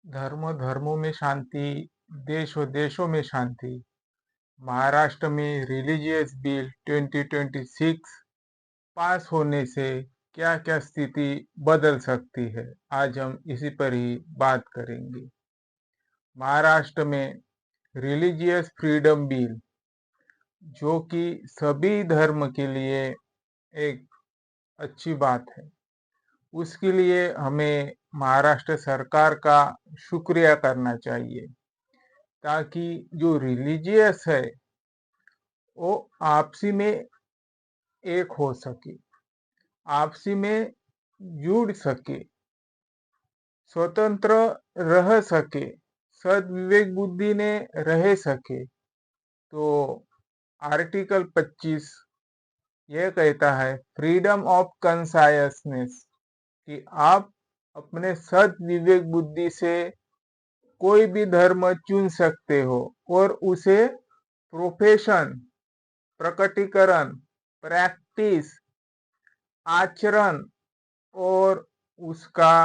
धर्म धर्मों में शांति, देश और देशों में शांति। महाराष्ट्र में रिलीजियस बिल 2026 पास होने से क्या क्या स्थिति बदल सकती है, आज हम इसी पर ही बात करेंगे। महाराष्ट्र में रिलीजियस फ्रीडम बिल, जो कि सभी धर्म के लिए एक अच्छी बात है, उसके लिए हमें महाराष्ट्र सरकार का शुक्रिया करना चाहिए, ताकि जो रिलीजियस है वो आपसी में एक हो सके, आपसी में जुड़ सके, स्वतंत्र रह सके, सद विवेक बुद्धि ने रह सके। तो आर्टिकल 25 यह कहता है फ्रीडम ऑफ कंसायसनेस, कि आप अपने सद विवेक बुद्धि से कोई भी धर्म चुन सकते हो और उसे प्रोफेशन, प्रकटीकरण, प्रैक्टिस, आचरण और उसका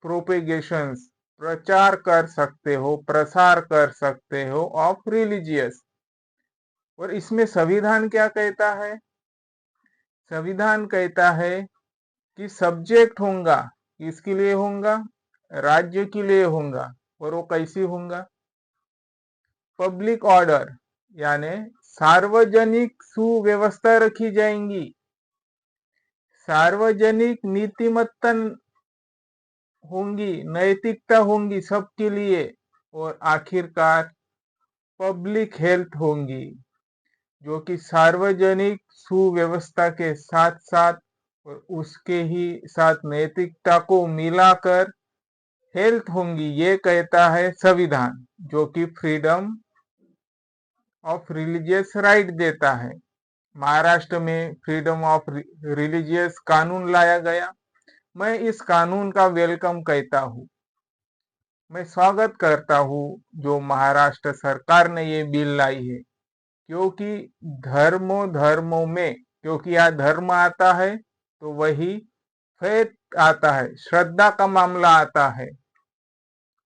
प्रोपेगेशंस, प्रचार कर सकते हो, प्रसार कर सकते हो ऑफ रिलीजियस। और इसमें संविधान क्या कहता है? संविधान कहता है कि सब्जेक्ट होगा, किसके लिए होगा? राज्य के लिए होगा। और वो कैसी होगा? पब्लिक ऑर्डर, यानी सार्वजनिक सुव्यवस्था रखी जाएंगी, सार्वजनिक नीतिमत्ता होंगी, नैतिकता होंगी सबके लिए, और आखिरकार पब्लिक हेल्थ होंगी, जो कि सार्वजनिक सुव्यवस्था के साथ साथ और उसके ही साथ नैतिकता को मिलाकर हेल्थ होंगी। ये कहता है संविधान, जो कि फ्रीडम ऑफ रिलीजियस राइट देता है। महाराष्ट्र में फ्रीडम ऑफ रिलीजियस कानून लाया गया। मैं इस कानून का वेलकम कहता हूँ, मैं स्वागत करता हूँ जो महाराष्ट्र सरकार ने ये बिल लाई है, क्योंकि धर्मों में, क्योंकि यहाँ धर्म आता है तो वही फेथ आता है, श्रद्धा का मामला आता है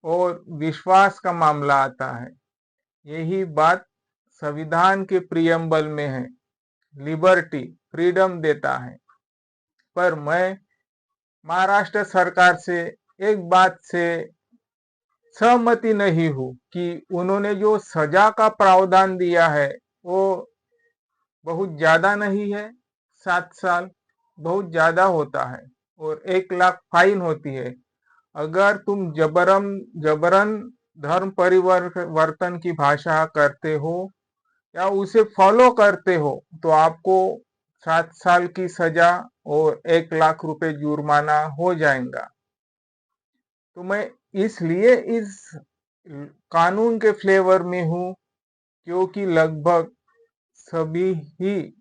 और विश्वास का मामला आता है। यही बात संविधान के प्रियम्बल में है, लिबर्टी, फ्रीडम देता है। पर मैं महाराष्ट्र सरकार से एक बात से सहमति नहीं हूँ कि उन्होंने जो सजा का प्रावधान दिया है वो बहुत ज्यादा नहीं है। 7 साल बहुत ज्यादा होता है और 1 लाख फाइन होती है। अगर तुम जबरन धर्म परिवर्तन की भाषा करते हो या उसे फॉलो करते हो तो आपको 7 साल की सजा और 1 लाख रुपए जुर्माना हो जाएगा। तो मैं इसलिए इस कानून के फ्लेवर में हूँ, क्योंकि लगभग सभी ही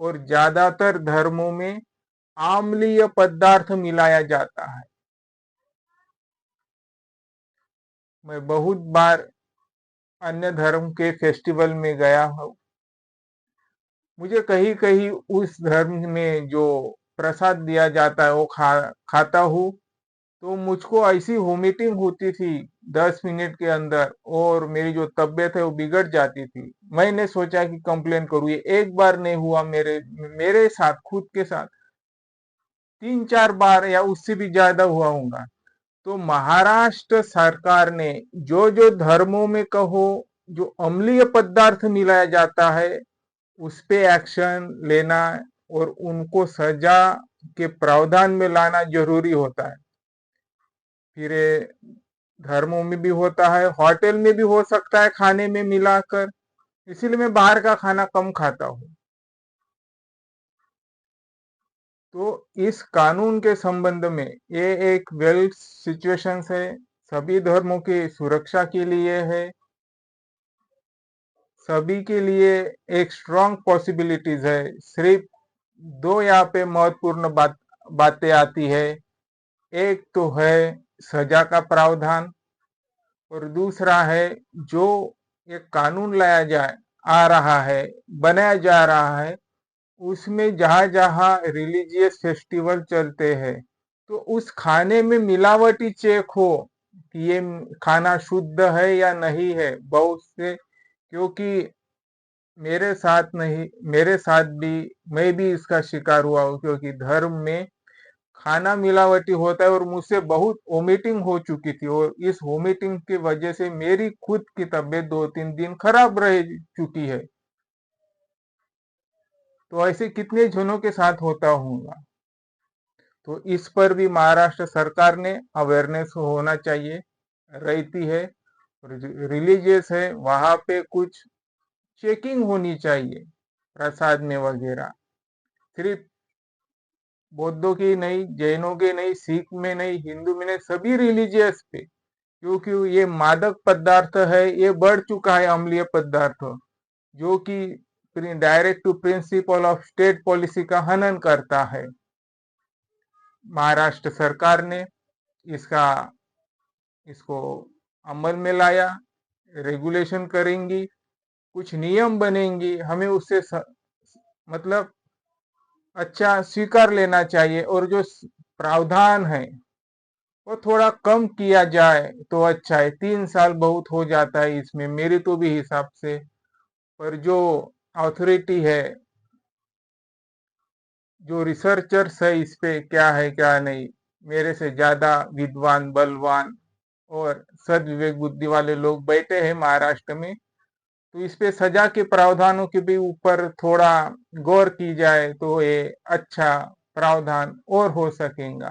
और ज्यादातर धर्मों में आम्लीय पदार्थ मिलाया जाता है। मैं बहुत बार अन्य धर्म के फेस्टिवल में गया हूँ, मुझे कहीं कहीं उस धर्म में जो प्रसाद दिया जाता है वो खाता हूँ, तो मुझको ऐसी वोमिटिंग होती थी 10 मिनट के अंदर, और मेरी जो तबीयत है वो बिगड़ जाती थी। मैंने सोचा कि कंप्लेन करूँ। ये एक बार नहीं हुआ, मेरे साथ, खुद के साथ 3-4 बार या उससे भी ज्यादा हुआ होगा। तो महाराष्ट्र सरकार ने जो जो धर्मों में कहो जो अम्लीय पदार्थ मिलाया जाता है उस पे एक्शन लेना और उनको सजा के प्रावधान में लाना जरूरी होता है। फिर धर्मों में भी होता है, होटल में भी हो सकता है खाने में मिलाकर, इसीलिए मैं बाहर का खाना कम खाता हूँ। तो इस कानून के संबंध में ये एक वेल सिचुएशन है, सभी धर्मों की सुरक्षा के लिए है, सभी के लिए एक स्ट्रॉन्ग पॉसिबिलिटीज है। सिर्फ दो यहाँ पे महत्वपूर्ण बातें आती है। एक तो है सजा का प्रावधान, और दूसरा है जो ये कानून लाया जाए आ रहा है, बनाया जा रहा है, उसमें जहां जहां रिलीजियस फेस्टिवल चलते हैं तो उस खाने में मिलावटी चेक हो, कि ये खाना शुद्ध है या नहीं है बहुत से, क्योंकि मेरे साथ भी, मैं भी इसका शिकार हुआ हूँ, क्योंकि धर्म में खाना मिलावटी होता है और मुझसे बहुत वोमिटिंग हो चुकी थी, और इस वोमिटिंग की वजह से मेरी खुद की तबीयत 2-3 दिन खराब रह चुकी है। तो ऐसे कितने जनों के साथ होता होगा। तो इस पर भी महाराष्ट्र सरकार ने अवेयरनेस होना चाहिए, रहती है। रिलीजियस है वहां पे कुछ चेकिंग होनी चाहिए प्रसाद में वगैरह, सिर्फ बौद्धों की नहीं, जैनों के नहीं, सिख में नहीं, हिंदू में नहीं, सभी रिलीजियस पे, क्योंकि ये मादक पदार्थ है, ये बढ़ चुका है अम्लीय पदार्थ, जो कि directive principle of state policy का हनन करता है। महाराष्ट्र सरकार ने इसका इसको अमल में लाया, रेगुलेशन करेंगी, कुछ नियम बनेंगी, हमें उससे मतलब अच्छा स्वीकार लेना चाहिए, और जो प्रावधान है वो थोड़ा कम किया जाए तो अच्छा है। 3 साल बहुत हो जाता है इसमें मेरे तो भी हिसाब से, पर जो अथॉरिटी है, जो रिसर्चर्स है इस पे क्या है क्या नहीं, मेरे से ज्यादा विद्वान, बलवान और सद विवेक बुद्धि वाले लोग बैठे हैं महाराष्ट्र में, तो इस पे सजा के प्रावधानों के भी ऊपर थोड़ा गौर की जाए तो ये अच्छा प्रावधान और हो सकेगा।